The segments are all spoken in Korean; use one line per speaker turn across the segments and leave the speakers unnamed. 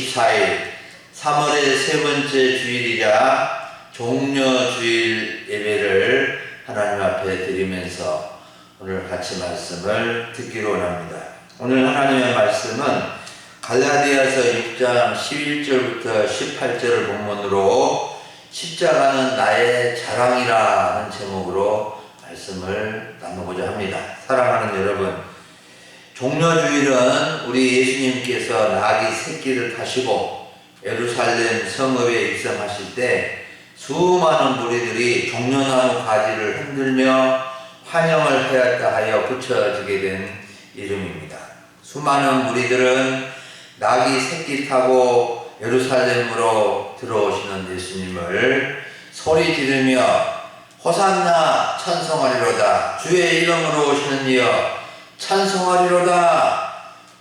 24일 3월의 세 번째 주일이자 종려주일 예배를 하나님 앞에 드리면서 오늘 같이 말씀을 듣기로 원합니다. 오늘 하나님의 말씀은 갈라디아서 6장 11절부터 18절을 본문으로 십자가는 나의 자랑이라는 제목으로 말씀을 나누고자 합니다. 사랑하는 여러분, 종려주일은 우리 예수님께서 나귀 새끼를 타시고 예루살렘 성읍에 입성하실 때 수많은 무리들이 종려나무 가지를 흔들며 환영을 하였다 하여 붙여지게 된 이름입니다. 수많은 무리들은 나귀 새끼 타고 예루살렘으로 들어오시는 예수님을 소리 지르며 호산나 찬송하리로다, 주의 이름으로 오시는 이여 찬송하리로다,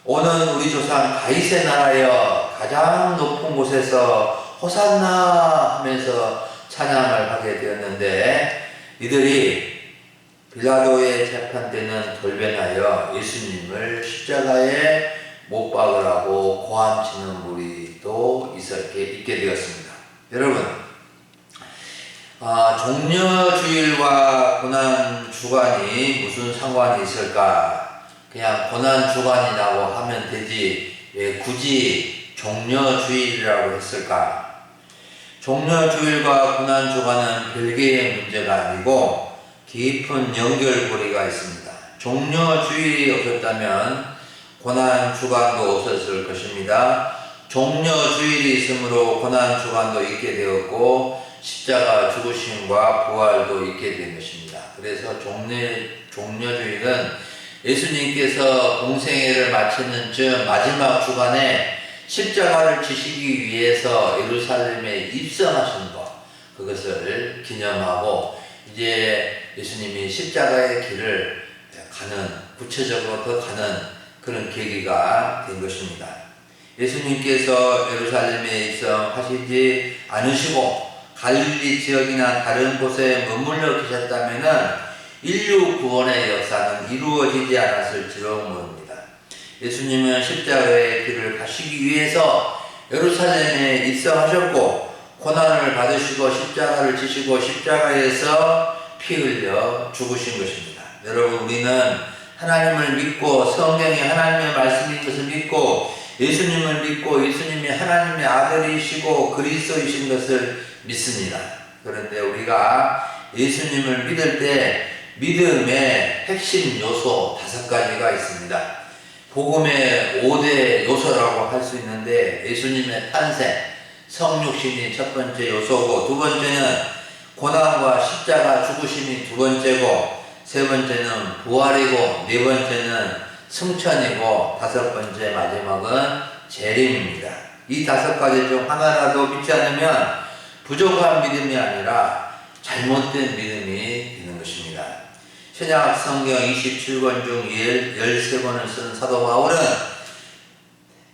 오는 우리 조상 다윗의 나라여 가장 높은 곳에서 호산나 하면서 찬양을 하게 되었는데, 이들이 빌라도의 재판 때는 돌변하여 예수님을 십자가에 못 박으라고 고함치는 무리도 있게 되었습니다. 여러분, 종려주일과 고난주간이 무슨 상관이 있을까? 그냥 고난주간이라고 하면 되지 왜 굳이 종려주일이라고 했을까? 종려주일과 고난주간은 별개의 문제가 아니고 깊은 연결고리가 있습니다. 종려주일이 없었다면 고난주간도 없었을 것입니다. 종려주일이 있으므로 고난주간도 있게 되었고 십자가 죽으심과 부활도 있게 된 것입니다. 그래서 종려주일은 예수님께서 공생애를 마치는 즈음 마지막 주간에 십자가를 지시기 위해서 예루살렘에 입성하신 것, 그것을 기념하고 이제 예수님이 십자가의 길을 가는, 구체적으로 더 가는 그런 계기가 된 것입니다. 예수님께서 예루살렘에 입성하시지 않으시고 갈릴리 지역이나 다른 곳에 머물러 계셨다면 인류 구원의 역사는 이루어지지 않았을지도 모릅니다. 예수님은 십자가의 길을 가시기 위해서 예루살렘에 입성하셨고 고난을 받으시고 십자가를 지시고 십자가에서 피 흘려 죽으신 것입니다. 여러분, 우리는 하나님을 믿고 성경이 하나님의 말씀인 것을 믿고 예수님을 믿고 예수님이 하나님의 아들이시고 그리스도이신 것을 믿습니다. 그런데 우리가 예수님을 믿을 때 믿음의 핵심 요소 5가지가 있습니다. 복음의 5대 요소라고 할 수 있는데, 예수님의 탄생, 성육신이 첫 번째 요소고, 두 번째는 고난과 십자가 죽으심이 두 번째고, 세 번째는 부활이고, 네 번째는 승천이고, 다섯 번째 마지막은 재림입니다. 이 5가지 중 하나라도 믿지 않으면 부족한 믿음이 아니라 잘못된 믿음이 되는 것입니다. 신약 성경 27권 중 13권을 쓴 사도 바울은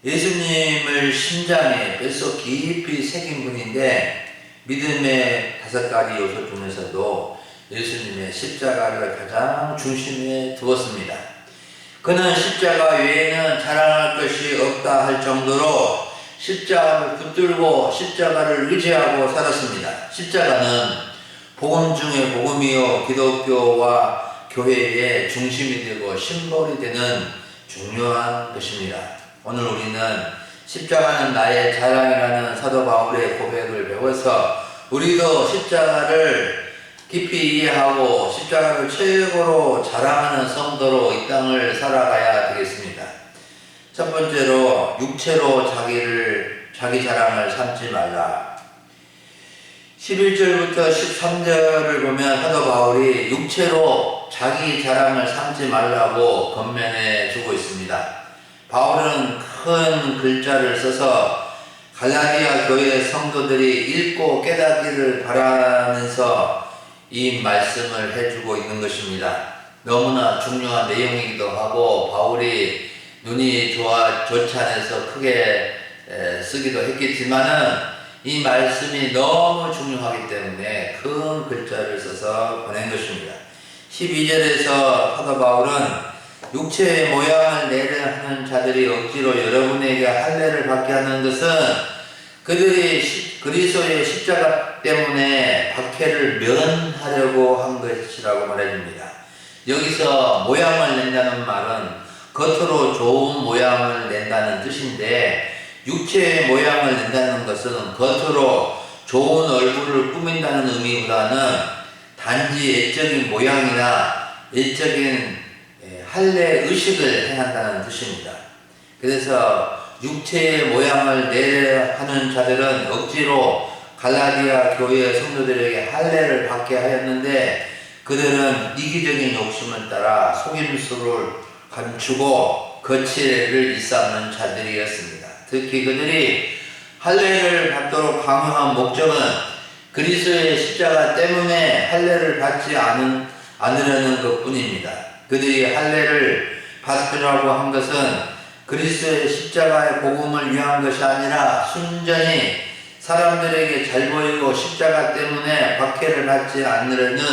예수님을 심장에 뼛속 깊이 새긴 분인데, 믿음의 5가지 요소 중에서도 예수님의 십자가를 가장 중심에 두었습니다. 그는 십자가 외에는 자랑할 것이 없다 할 정도로 십자가를 붙들고 십자가를 의지하고 살았습니다. 십자가는 복음 중에 복음이요 기독교와 교회의 중심이 되고 심볼이 되는 중요한 것입니다. 오늘 우리는 십자가는 나의 자랑이라는 사도 바울의 고백을 배워서 우리도 십자가를 깊이 이해하고 십자가를 최고로 자랑하는 성도로 이 땅을 살아가야 되겠습니다. 첫 번째로, 육체로 자기 자랑을 삼지 말라. 11절부터 13절을 보면 사도 바울이 육체로 자기 자랑을 삼지 말라고 권면해 주고 있습니다. 바울은 큰 글자를 써서 갈라디아 교회 성도들이 읽고 깨닫기를 바라면서 이 말씀을 해주고 있는 것입니다. 너무나 중요한 내용이기도 하고 바울이 눈이 좋지 않아서 크게 쓰기도 했겠지만은 이 말씀이 너무 중요하기 때문에 큰 글자를 써서 보낸 것입니다. 12절에서 사도 바울은 육체의 모양을 내려 하는 자들이 억지로 여러분에게 할례를 받게 하는 것은 그들이 그리스도의 십자가 때문에 박해를 면하려고 한 것이라고 말해줍니다. 여기서 모양을 낸다는 말은 겉으로 좋은 모양을 낸다는 뜻인데, 육체의 모양을 낸다는 것은 겉으로 좋은 얼굴을 꾸민다는 의미보다는 단지 외적인 모양이나 외적인 할례 의식을 행한다는 뜻입니다. 그래서 육체의 모양을 내려 하는 자들은 억지로 갈라디아 교회 성도들에게 할례를 받게 하였는데, 그들은 이기적인 욕심을 따라 속임수를 감추고 거칠애를 일삼는 자들이었습니다. 특히 그들이 할례를 받도록 강요한 목적은 그리스도의 십자가 때문에 할례를 받지 않으려는 것뿐입니다. 그들이 할례를 받으라고 한 것은 그리스도의 십자가의 복음을 위한 것이 아니라 순전히 사람들에게 잘 보이고 십자가 때문에 박해를 받지 않으려는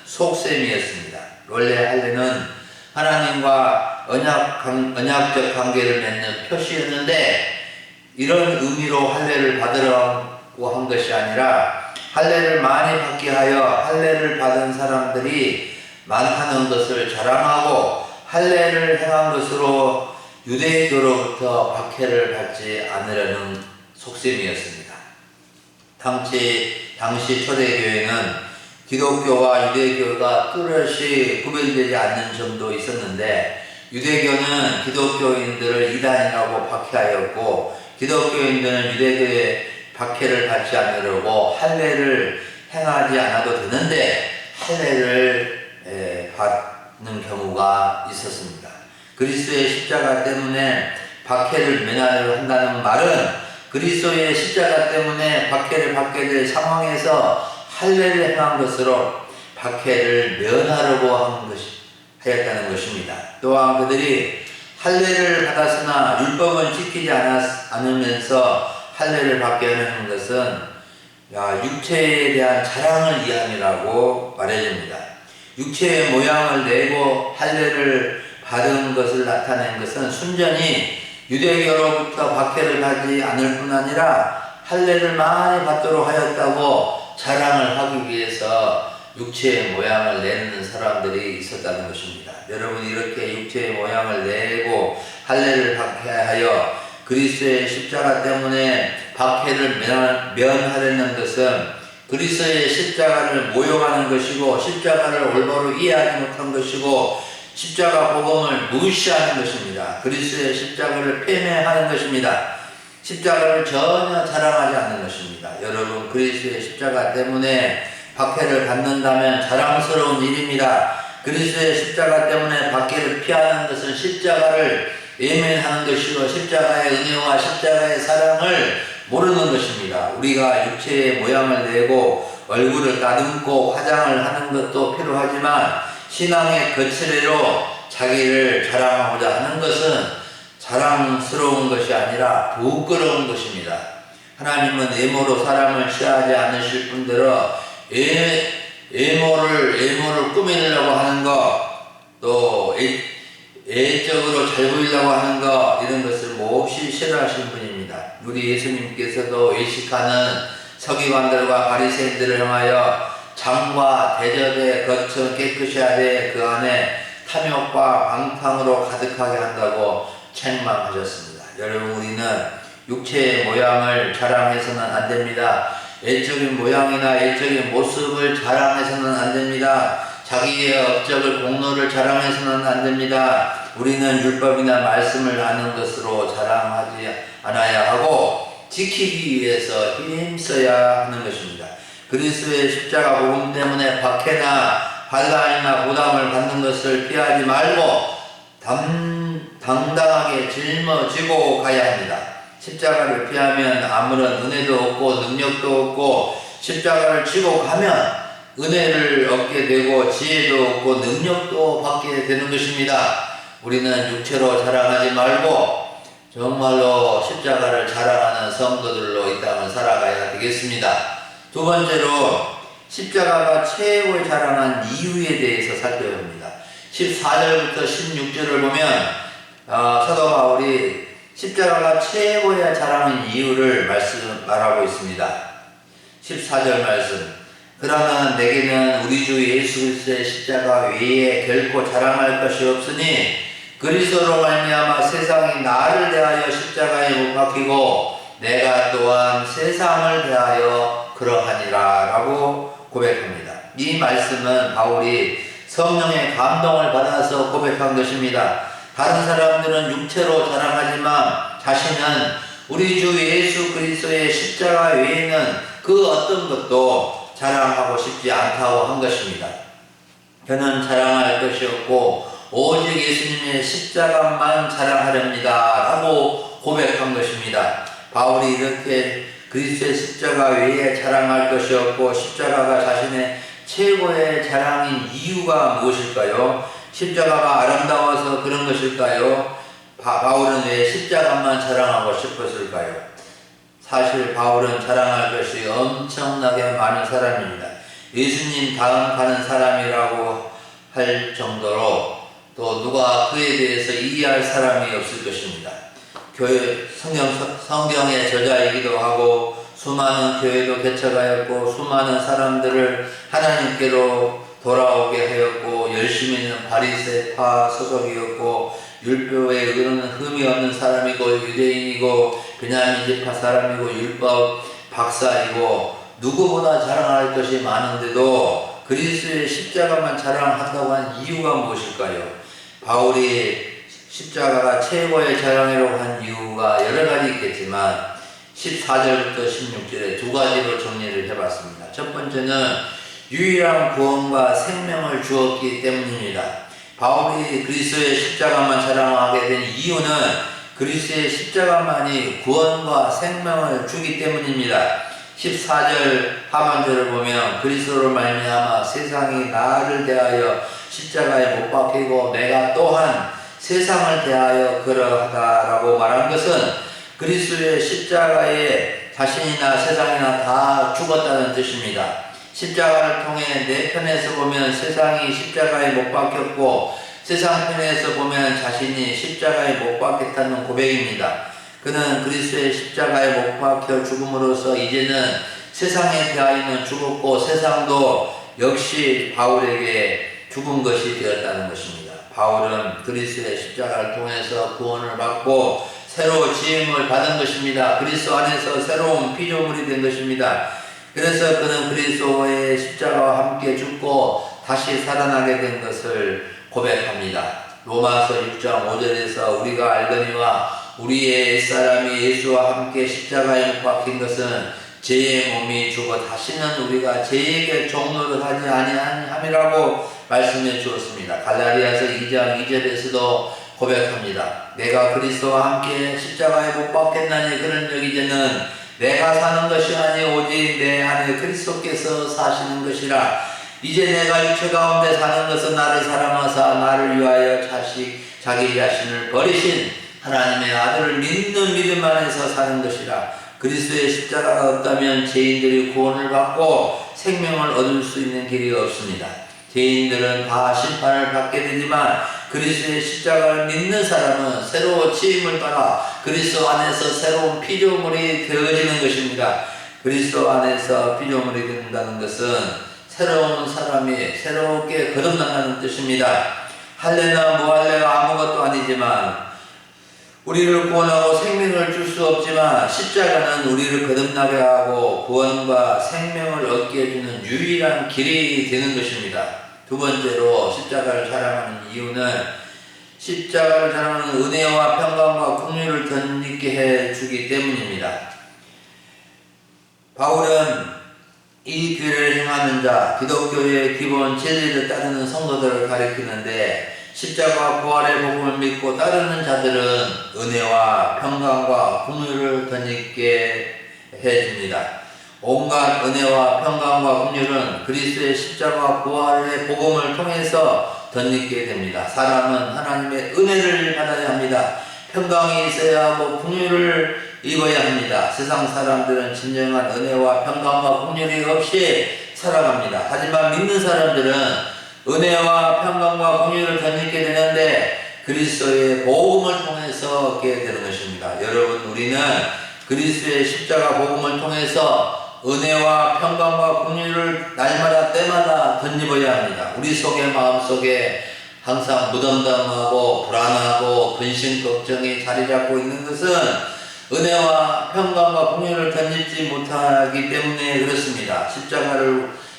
속셈이었습니다. 원래 할례는 하나님과 언약적 관계를 맺는 표시였는데, 이런 의미로 할례를 받으라고 한 것이 아니라 할례를 많이 받게 하여 할례를 받은 사람들이 많다는 것을 자랑하고 할례를 행한 것으로 유대교로부터 박해를 받지 않으려는 속셈이었습니다. 당시 초대교회는 기독교와 유대교가 뚜렷이 구별되지 않는 점도 있었는데, 유대교는 기독교인들을 이단이라고 박해하였고, 기독교인들은 유대교의 박해를 받지 않으려고 할례를 행하지 않아도 되는데 할례를 받는 경우가 있었습니다. 그리스도의 십자가 때문에 박해를 면하려 한다는 말은 그리스도의 십자가 때문에 박해를 받게 될 상황에서 할례를 행한 것으로 박해를 면하려고 하였다는 것입니다. 또한 그들이 할례를 받았으나 율법은 지키지 않으면서 할례를 받게 하는 것은 육체에 대한 자랑을 이함이라고 말해줍니다. 육체의 모양을 내고 할례를 받은 것을 나타낸 것은 순전히 유대교로부터 박해를 받지 않을 뿐 아니라 할례를 많이 받도록 하였다고 자랑을 하기 위해서 육체의 모양을 내는 사람들이 있었다는 것입니다. 여러분이 이렇게 육체의 모양을 내고 할례를 받게 하여 그리스도의 십자가 때문에 박해를 면하려는 것은 그리스도의 십자가를 모욕하는 것이고, 십자가를 올바로 이해하지 못한 것이고, 십자가 복음을 무시하는 것입니다. 그리스도의 십자가를 폐매하는 것입니다. 십자가를 전혀 자랑하지 않는 것입니다. 여러분, 그리스도의 십자가 때문에 박해를 받는다면 자랑스러운 일입니다. 그리스도의 십자가 때문에 박해를 피하는 것은 십자가를 외면하는 것이고, 십자가의 은혜와 십자가의 사랑을 모르는 것입니다. 우리가 육체의 모양을 내고 얼굴을 다듬고 화장을 하는 것도 필요하지만, 신앙의 거칠애로 자기를 자랑하고자 하는 것은 자랑스러운 것이 아니라 부끄러운 것입니다. 하나님은 외모로 사람을 취하지 않으실 뿐더러 외모를 꾸미려고 하는 것, 또 외적으로 잘 보이려고 하는 것, 이런 것을 몹시 싫어하시는 분입니다. 우리 예수님께서도 외식하는 서기관들과 바리새인들을 향하여 장과 대접에 겉은 깨끗이 하되 그 안에 탐욕과 방탕으로 가득하게 한다고 책망하셨습니다. 여러분, 우리는 육체의 모양을 자랑해서는 안 됩니다. 외적인 모양이나 외적인 모습을 자랑해서는 안 됩니다. 자기의 업적을 공로를 자랑해서는 안 됩니다. 우리는 율법이나 말씀을 아는 것으로 자랑하지 않아야 하고 지키기 위해서 힘써야 하는 것입니다. 그리스도의 십자가 복음 때문에 박해나 반란이나 부담을 받는 것을 피하지 말고 당당하게 짊어지고 가야 합니다. 십자가를 피하면 아무런 은혜도 없고 능력도 없고, 십자가를 지고 가면 은혜를 얻게 되고 지혜도 얻고 능력도 받게 되는 것입니다. 우리는 육체로 자랑하지 말고 정말로 십자가를 자랑하는 성도들로 이 땅을 살아가야 되겠습니다. 두 번째로 십자가가 최고의 자랑한 이유에 대해서 살펴봅니다. 14절부터 16절을 보면 사도 바울이 십자가가 최고의 자랑인 이유를 말하고 있습니다. 14절 말씀. 그러나 내게는 우리 주 예수 그리스도의 십자가 외에 결코 자랑할 것이 없으니 그리스도로 말미암아 세상이 나를 대하여 십자가에 못 박히고 내가 또한 세상을 대하여 그러하니라 라고 고백합니다. 이 말씀은 바울이 성령의 감동을 받아서 고백한 것입니다. 다른 사람들은 육체로 자랑하지만 자신은 우리 주 예수 그리스도의 십자가 외에는 그 어떤 것도 자랑하고 싶지 않다고 한 것입니다. 저는 자랑할 것이 없고 오직 예수님의 십자가만 자랑하렵니다 라고 고백한 것입니다. 바울이 이렇게 그리스도의 십자가 외에 자랑할 것이 없고 십자가가 자신의 최고의 자랑인 이유가 무엇일까요? 십자가가 아름다워서 그런 것일까요? 바울은 왜 십자가만 자랑하고 싶었을까요? 사실 바울은 자랑할 것이 엄청나게 많은 사람입니다. 예수님 다음 가는 사람이라고 할 정도로 또 누가 그에 대해서 이해할 사람이 없을 것입니다. 성경의 저자이기도 하고 수많은 교회도 개척하였고 수많은 사람들을 하나님께로 돌아오게 하였고 열심히 있는 바리새파 소속이었고 율법에 흠이 없는 사람이고 유대인이고 베냐민 지파 사람이고 율법 박사이고 누구보다 자랑할 것이 많은데도 그리스도의 십자가만 자랑한다고 한 이유가 무엇일까요? 바울이 십자가가 최고의 자랑이라고 한 이유가 여러 가지 있겠지만 14절부터 16절에 두 가지로 정리를 해봤습니다. 첫 번째는 유일한 구원과 생명을 주었기 때문입니다. 바울이 그리스도의 십자가만 자랑하게 된 이유는 그리스도의 십자가만이 구원과 생명을 주기 때문입니다. 14절 하반절을 보면 그리스도로 말미암아 세상이 나를 대하여 십자가에 못 박히고 내가 또한 세상을 대하여 그러하다라고 말한 것은 그리스도의 십자가에 자신이나 세상이나 다 죽었다는 뜻입니다. 십자가를 통해 내 편에서 보면 세상이 십자가에 못 박혔고 세상 편에서 보면 자신이 십자가에 못 박혔다는 고백입니다. 그는 그리스도의 십자가에 못 박혀 죽음으로써 이제는 세상에 대하여는 죽었고 세상도 역시 바울에게 죽은 것이 되었다는 것입니다. 바울은 그리스도의 십자가를 통해서 구원을 받고 새로 지음을 받은 것입니다. 그리스도 안에서 새로운 피조물이 된 것입니다. 그래서 그는 그리스도의 십자가와 함께 죽고 다시 살아나게 된 것을 고백합니다. 로마서 6장 5절에서 우리가 알거니와 우리의 옛사람이 예수와 함께 십자가에 못 박힌 것은 죄의 몸이 죽어 다시는 우리가 죄에게 종노를 하지 아니함이라고 말씀해 주었습니다. 갈라디아서 2장 2절에서도 고백합니다. 내가 그리스도와 함께 십자가에 못 박혔나니 그런 여기저는 내가 사는 것이 아니 오직 내 안에 그리스도께서 사시는 것이라. 이제 내가 육체 가운데 사는 것은 나를 사랑하사 나를 위하여 자기 자신을 버리신 하나님의 아들을 믿는 믿음 안에서 사는 것이라. 그리스도의 십자가가 없다면 죄인들이 구원을 받고 생명을 얻을 수 있는 길이 없습니다. 죄인들은 다 심판을 받게 되지만 그리스도의 십자가를 믿는 사람은 새로운 지음을 받아 그리스도 안에서 새로운 피조물이 되어지는 것입니다. 그리스도 안에서 피조물이 된다는 것은 새로운 사람이 새롭게 거듭난다는 뜻입니다. 할례나 무할례가 아무것도 아니지만 우리를 구원하고 생명을 줄 수 없지만 십자가는 우리를 거듭나게 하고 구원과 생명을 얻게 해주는 유일한 길이 되는 것입니다. 두 번째로 십자가를 자랑하는 이유는 십자가를 자랑하는 은혜와 평강과 긍휼을 덧입게 해주기 때문입니다. 바울은 이 길을 행하는 자, 기독교의 기본 진리를 따르는 성도들을 가리키는데 십자가와 부활의 복음을 믿고 따르는 자들은 은혜와 평강과 긍휼을 덧입게 해줍니다. 온갖 은혜와 평강과 긍휼은 그리스도의 십자가와 부활의 복음을 통해서 덧입게 됩니다. 사람은 하나님의 은혜를 받아야 합니다. 평강이 있어야 하고 긍휼을 입어야 합니다. 세상 사람들은 진정한 은혜와 평강과 긍휼이 없이 살아갑니다. 하지만 믿는 사람들은 은혜와 평강과 공의를 덧입게 되는데 그리스도의 복음을 통해서 얻게 되는 것입니다. 여러분, 우리는 그리스도의 십자가 복음을 통해서 은혜와 평강과 공의를 날마다 때마다 덧입어야 합니다. 우리 속에 마음속에 항상 무덤덤하고 불안하고 근심 걱정이 자리 잡고 있는 것은 은혜와 평강과 공의를 덧입지 못하기 때문에 그렇습니다.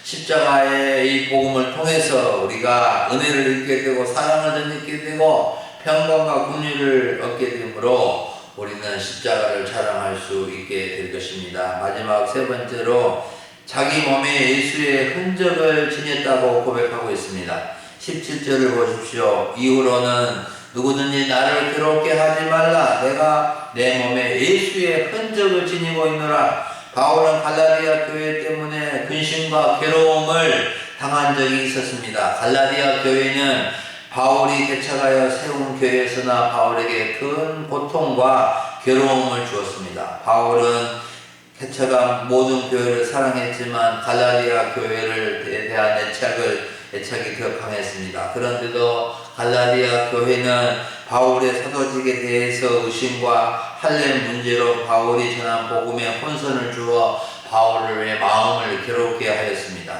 십자가의 이 복음을 통해서 우리가 은혜를 얻게 되고 사랑을 덧입게 되고 평강과 공의를 얻게 되므로 우리는 십자가를 자랑할 수 있게 될 것입니다. 마지막 세 번째로 자기 몸에 예수의 흔적을 지녔다고 고백하고 있습니다. 17절을 보십시오. 이후로는 누구든지 나를 괴롭게 하지 말라. 내가 내 몸에 예수의 흔적을 지니고 있노라. 바울은 갈라디아 교회 때문에 근심과 괴로움을 당한 적이 있었습니다. 갈라디아 교회는 바울이 개척하여 세운 교회에서나 바울에게 큰 고통과 괴로움을 주었습니다. 바울은 개척한 모든 교회를 사랑했지만 갈라디아 교회에 대한 애착이 더 강했습니다. 그런데도 갈라디아 교회는 바울의 사도직에 대해서 의심과 할례 문제로 바울이 전한 복음에 혼선을 주어 바울의 마음을 괴롭게 하였습니다.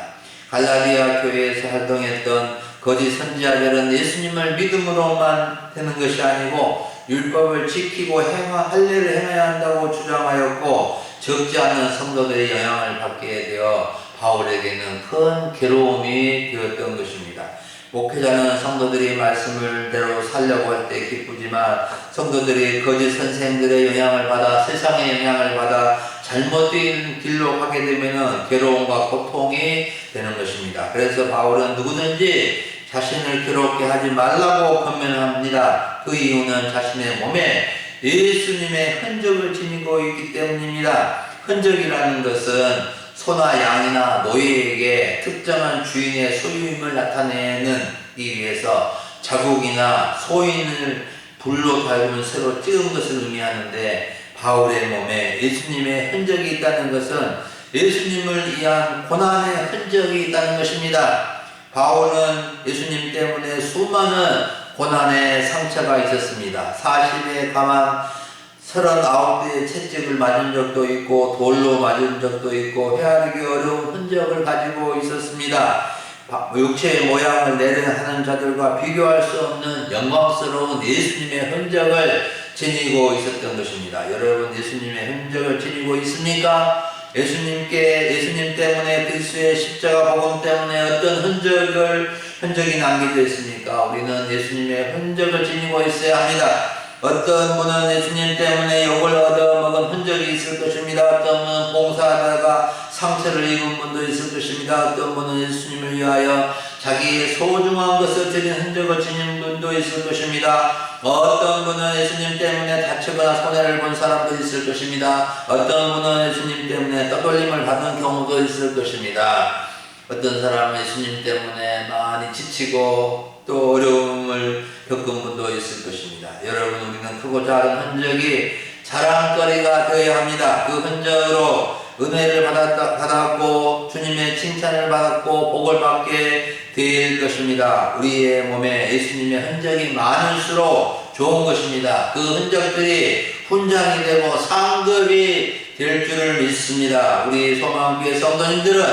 갈라디아 교회에서 활동했던 거짓 선지자들은 예수님을 믿음으로만 되는 것이 아니고 율법을 지키고 할례를 행해야 한다고 주장하였고 적지 않은 성도들의 영향을 받게 되어 바울에게는 큰 괴로움이 되었던 것입니다. 목회자는 성도들이 말씀을대로 살려고 할 때 기쁘지만 성도들이 거짓 선생들의 영향을 받아 세상의 영향을 받아 잘못된 길로 가게 되면 괴로움과 고통이 되는 것입니다. 그래서 바울은 누구든지 자신을 괴롭게 하지 말라고 권면합니다. 그 이유는 자신의 몸에 예수님의 흔적을 지니고 있기 때문입니다. 흔적이라는 것은 소나 양이나 노예에게 특정한 주인의 소유임을 나타내는 위해서 자국이나 소인을 불로 달구면 새로 찍은 것을 의미하는데 바울의 몸에 예수님의 흔적이 있다는 것은 예수님을 위한 고난의 흔적이 있다는 것입니다. 바울은 예수님 때문에 수많은 고난의 상처가 있었습니다. 40에 가만 39대의 채찍을 맞은 적도 있고 돌로 맞은 적도 있고 헤아리기 어려운 흔적을 가지고 있었습니다. 육체의 모양을 내려하는 자들과 비교할 수 없는 영광스러운 예수님의 흔적을 지니고 있었던 것입니다. 여러분, 예수님의 흔적을 지니고 있습니까? 예수님 때문에 그리스도의 십자가 복음 때문에 어떤 흔적이 남겨져 있습니까? 우리는 예수님의 흔적을 지니고 있어야 합니다. 어떤 분은 예수님 때문에 욕을 얻어먹은 흔적이 있을 것입니다. 어떤 분은 봉사하다가 상처를 입은 분도 있을 것입니다. 어떤 분은 예수님을 위하여 자기의 소중한 것을 드린 흔적을 지닌 분도 있을 것입니다. 어떤 분은 예수님 때문에 다치거나 손해를 본 사람도 있을 것입니다. 어떤 분은 예수님 때문에 떠돌림을 받는 경우도 있을 것입니다. 어떤 사람은 예수님 때문에 많이 지치고 또 어려움을 겪은 분도 있을 것입니다. 여러분, 우리는 크고 작은 흔적이 자랑거리가 되어야 합니다. 그 흔적으로 은혜를 받았고 주님의 칭찬을 받았고 복을 받게 될 것입니다. 우리의 몸에 예수님의 흔적이 많을수록 좋은 것입니다. 그 흔적들이 훈장이 되고 상급이 될 줄을 믿습니다. 우리 소망교회 성도님들은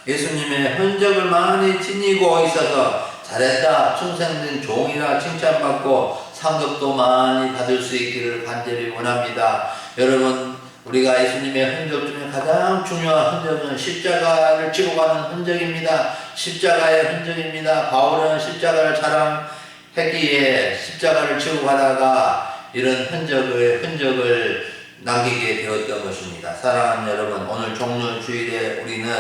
예수님의 흔적을 많이 지니고 있어서 잘했다, 충성된 종이라 칭찬받고 상급도 많이 받을 수 있기를 간절히 원합니다. 여러분, 우리가 예수님의 흔적 중에 가장 중요한 흔적은 십자가를 지고 가는 흔적입니다. 십자가의 흔적입니다. 바울은 십자가를 자랑했기에 십자가를 지고 가다가 이런 흔적을 남기게 되었던 것입니다. 사랑하는 여러분, 오늘 종료주일에 우리는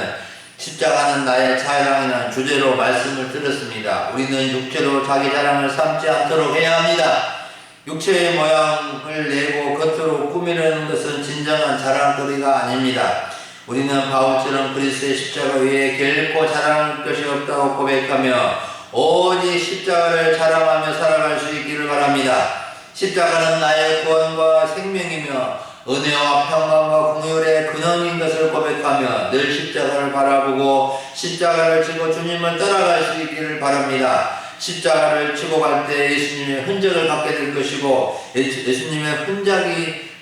십자가는 나의 자랑이라는 주제로 말씀을 들었습니다. 우리는 육체로 자기 자랑을 삼지 않도록 해야 합니다. 육체의 모양을 내고 겉으로 꾸미려는 것은 진정한 자랑거리가 아닙니다. 우리는 바울처럼 그리스도의 십자가 위에 결코 자랑할 것이 없다고 고백하며 오직 십자가를 자랑하며 살아갈 수 있기를 바랍니다. 십자가는 나의 구원과 생명이며 은혜와 평강과 긍휼의 근원인 것을 고백하며 늘 십자가를 바라보고 십자가를 지고 주님을 따라갈 수 있기를 바랍니다. 십자가를 지고 갈 때 예수님의 흔적을 갖게 될 것이고 예수님의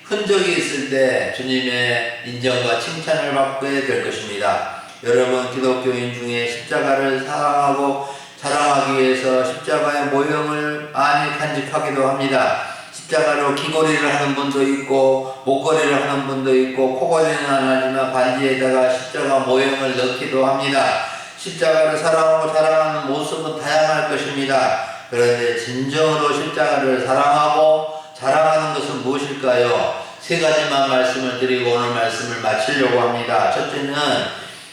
흔적이 있을 때 주님의 인정과 칭찬을 받게 될 것입니다. 여러분, 기독교인 중에 십자가를 사랑하고 자랑하기 위해서 십자가의 모형을 많이 간직하기도 합니다. 십자가로 귀걸이를 하는 분도 있고 목걸이를 하는 분도 있고 코걸이는 안 하지만 반지에다가 십자가 모형을 넣기도 합니다. 십자가를 사랑하고 자랑하는 모습은 다양할 것입니다. 그런데 진정으로 십자가를 사랑하고 자랑하는 것은 무엇일까요? 세 가지만 말씀을 드리고 오늘 말씀을 마치려고 합니다. 첫째는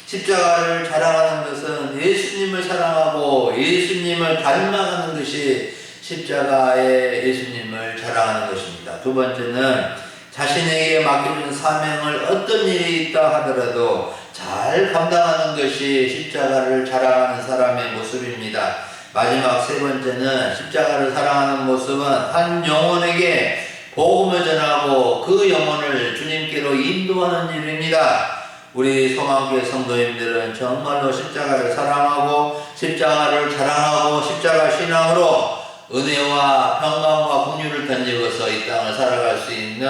십자가를 자랑하는 것은 예수님을 사랑하고 예수님을 닮아가는 것이 십자가의 예수님을 자랑하는 것입니다. 두 번째는 자신에게 맡겨진 사명을 어떤 일이 있다 하더라도 잘 감당하는 것이 십자가를 자랑하는 사람의 모습입니다. 마지막 세 번째는 십자가를 사랑하는 모습은 한 영혼에게 복음을 전하고 그 영혼을 주님께로 인도하는 일입니다. 우리 소망교회 성도님들은 정말로 십자가를 사랑하고 십자가를 자랑하고 십자가 신앙으로 은혜와 평강과 긍휼을 던지고서 이 땅을 살아갈 수 있는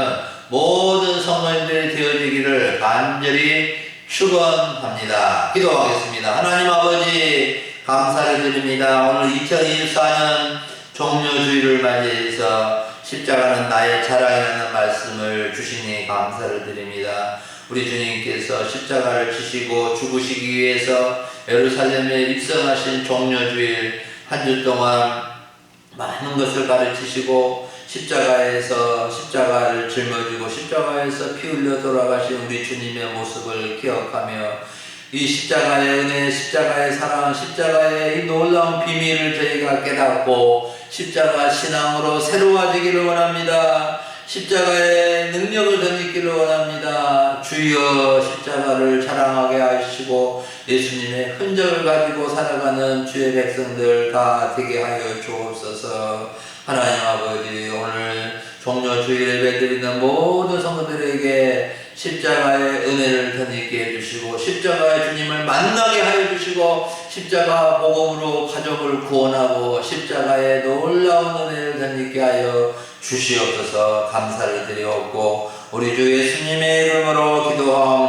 모든 성도님들이 되어지기를 간절히 축원합니다. 기도하겠습니다. 하나님 아버지, 감사를 드립니다. 오늘 2024년 종료주일을 맞이해서 십자가는 나의 자랑이라는 말씀을 주시니 감사를 드립니다. 우리 주님께서 십자가를 지시고 죽으시기 위해서 예루살렘에 입성하신 종료주일 한 주 동안 많은 것을 가르치시고 십자가에서 십자가를 짊어지고 십자가에서 피 흘려 돌아가신 우리 주님의 모습을 기억하며 이 십자가의 은혜, 십자가의 사랑, 십자가의 이 놀라운 비밀을 저희가 깨닫고 십자가 신앙으로 새로워지기를 원합니다. 십자가의 능력을 덧입기를 원합니다. 주여, 십자가를 자랑하게 하시고 예수님의 흔적을 가지고 살아가는 주의 백성들 다 되게 하여 주옵소서. 하나님 아버지, 오늘 종료주일 예배드리는 모든 성도들에게 십자가의 은혜를 덧입게 해주시고 십자가의 주님을 만나게 하여 주시고 십자가 복음으로 가족을 구원하고 십자가의 놀라운 은혜를 덧입게 하여 주시옵소서. 감사를 드리옵고 우리 주 예수님의 이름으로 기도하옵나이다.